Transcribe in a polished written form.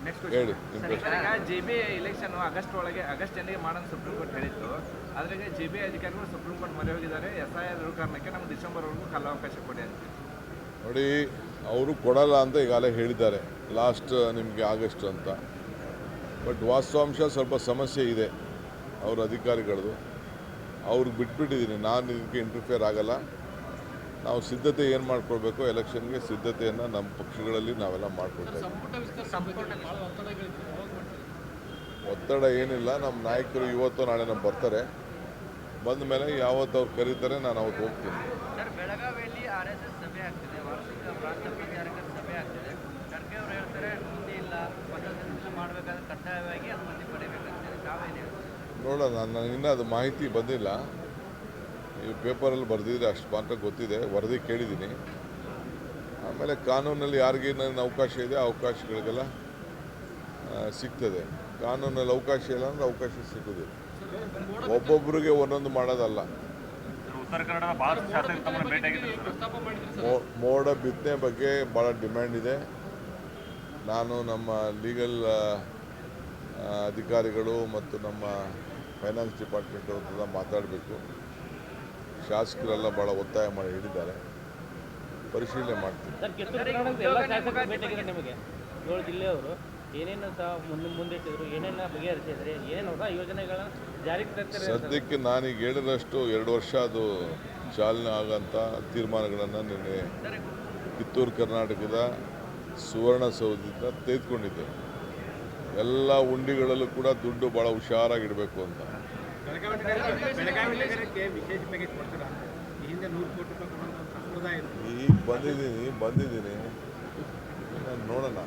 Next ಹೇಳಿ question ನಿಮ್ಮ ಈಗ JB ಎಲೆಕ್ಷನ್ ಆಗಸ್ಟ್ ಎಂಡಿಗೆ ಮಾಡೋಣ ಸುಪ್ರೀಂ ಕೋರ್ಟ್ ಹೇಳಿತ್ತು. ಆದ್ರೆ ಈಗ JB ಅಧಿಕಾರಿಗಳು ಸುಪ್ರೀಂ ಕೋರ್ಟ್ ಮೊರೆ ಹೋಗಿದ್ದಾರೆ. SIR ಇರೋ ಕಾರಣಕ್ಕೆ ನಮ್ಗೆ ಡಿಸೆಂಬರ್ವರೆಗೂ ಕಾಲಾವಕಾಶ ಕೊಡಿ ಅಂತ. ನೋಡಿ, ಅವರು ಕೊಡಲ್ಲ ಅಂತ ಈಗಾಗಲೇ ಹೇಳಿದ್ದಾರೆ, ಲಾಸ್ಟ್ ನಿಮಗೆ ಆಗಸ್ಟ್ ಅಂತ. ಬಟ್ ವಾಸ್ತವಾಂಶ ಸ್ವಲ್ಪ ಸಮಸ್ಯೆ ಇದೆ ಅವ್ರ ಅಧಿಕಾರಿಗಳದ್ದು. ಅವ್ರಿಗೆ ಬಿಟ್ಬಿಟ್ಟಿದ್ದೀನಿ, ನಾನು ಇದಕ್ಕೆ ಇಂಟರ್ಫಿಯರ್ ಆಗಲ್ಲ. ನಾವು ಸಿದ್ಧತೆ ಏನು ಮಾಡ್ಕೊಳ್ಬೇಕು, ಎಲೆಕ್ಷನ್ಗೆ ಸಿದ್ಧತೆಯನ್ನು ನಮ್ಮ ಪಕ್ಷಗಳಲ್ಲಿ ನಾವೆಲ್ಲ ಮಾಡ್ಕೊಳ್ತಾ ಇದ್ದೀವಿ. ಒತ್ತಡ ಏನಿಲ್ಲ, ನಮ್ಮ ನಾಯಕರು ಇವತ್ತು ನಾಳೆ ನಮ್ಮ ಬರ್ತಾರೆ. ಬಂದ ಮೇಲೆ ಯಾವತ್ತು ಅವ್ರು ಕರೀತಾರೆ ನಾನು ಅವತ್ತು ಹೋಗ್ತೀನಿ. ಸರ್, ಬೆಳಗಾವಿಯಲ್ಲಿ RSS ಸಭೆ ಆಗ್ತಿದೆ, ವಾರ್ಷಿಕ ಪ್ರಾಂತ ಪ್ರಚಾರಕರ ಸಭೆ ಆಗ್ತಿದೆ. ಖರ್ಗೆ ಅವರು ಹೇಳ್ತಾರೆ ಮುಂದೆ ಇಲ್ಲ, ಪದಸಂಚಲನ ಮಾಡಬೇಕಾದ್ರೆ ಕಡ್ಡಾಯವಾಗಿ ಅನುಮತಿ ಪಡೆಯಬೇಕಂತೇಳಿ. ತಾವೇನು ನೋಡೋಣ, ನನಗಿನ್ನೂ ಅದು ಮಾಹಿತಿ ಬಂದಿಲ್ಲ. ಈ ಪೇಪರಲ್ಲಿ ಬರೆದಿದ್ರೆ ಅಷ್ಟು ಮಾತ್ರ ಗೊತ್ತಿದೆ, ವರದಿ ಕೇಳಿದ್ದೀನಿ. ಆಮೇಲೆ ಕಾನೂನಲ್ಲಿ ಯಾರಿಗೇನೇನು ಅವಕಾಶ ಇದೆ ಆ ಅವಕಾಶಗಳಿಗೆಲ್ಲ ಸಿಗ್ತದೆ. ಕಾನೂನಲ್ಲಿ ಅವಕಾಶ ಇಲ್ಲ ಅಂದರೆ ಅವಕಾಶ ಸಿಗೋದಿಲ್ಲ. ಒಬ್ಬೊಬ್ಬರಿಗೆ ಒಂದೊಂದು ಮಾಡೋದಲ್ಲ. ಉತ್ತರ ಕನ್ನಡದ ಭಾಳಷ್ಟು ಶಾಸಕರು ತಮ್ಮನ್ನು ಭೇಟಿಯಾಗಿದ್ದಾರೆ. ಮೋಡ ಬಿತ್ತನೆ ಬಗ್ಗೆ ಭಾಳ ಡಿಮ್ಯಾಂಡ್ ಇದೆ. ನಾನು ನಮ್ಮ ಲೀಗಲ್ ಅಧಿಕಾರಿಗಳು ಮತ್ತು ನಮ್ಮ ಫೈನಾನ್ಸ್ ಡಿಪಾರ್ಟ್ಮೆಂಟ್ ಅವ್ರನ್ನೆಲ್ಲ ಮಾತಾಡಬೇಕು. ಶಾಸಕರೆಲ್ಲ ಭಾಳ ಒತ್ತಾಯ ಮಾಡಿ ಹೇಳಿದ್ದಾರೆ, ಪರಿಶೀಲನೆ ಮಾಡ್ತೀನಿ. ಸರ್, ಕಿತ್ತೂರು ಕನ್ನಡದ ಎಲ್ಲ ಶಾಸಕರು ಭೇಟಿಯಾಗಿದೆ ನಿಮಗೆ. 7 ಜಿಲ್ಲೆಯವರು ಏನೇನು ಮುಂದಿಟ್ಟಿದ್ರು, ಏನೇನು ಬಗೆಹರಿಸಿದ್ರಿ, ಏನೇನು ಹೊಸ ಯೋಜನೆಗಳನ್ನ ಜಾರಿಗೆ ತರ್ತಾರೆ? ಸದ್ಯಕ್ಕೆ ನಾನೀಗ ಹೇಳಿದಷ್ಟು 2 ವರ್ಷ ಅದು ಚಾಲನೆ ಆಗೋಂಥ ತೀರ್ಮಾನಗಳನ್ನು ನಿನ್ನೆ ಕಿತ್ತೂರು ಕರ್ನಾಟಕದ ಸುವರ್ಣಸೌಧದಿಂದ ತೆಗೆದುಕೊಂಡಿದ್ದೆ. ಎಲ್ಲ ಉಂಡಿಗಳಲ್ಲೂ ಕೂಡ ದುಡ್ಡು ಭಾಳ ಹುಷಾರಾಗಿಡಬೇಕು ಅಂತ. ಬೆಳಗಾವಿ ನಗರಕ್ಕೆ ವಿಶೇಷ ಪ್ಯಾಕೇಜ್ ಕೊಡ್ತೀರಾ? ಈ ಹಿಂದೆ 100 ಕೋಟಿ ರೂಪಾಯಿ ಕೊಡುವಂಥ ಸಂಪ್ರದಾಯ ಇದೆ. ಈಗ ಬಂದಿದ್ದೀನಿ, ನೋಡೋಣ.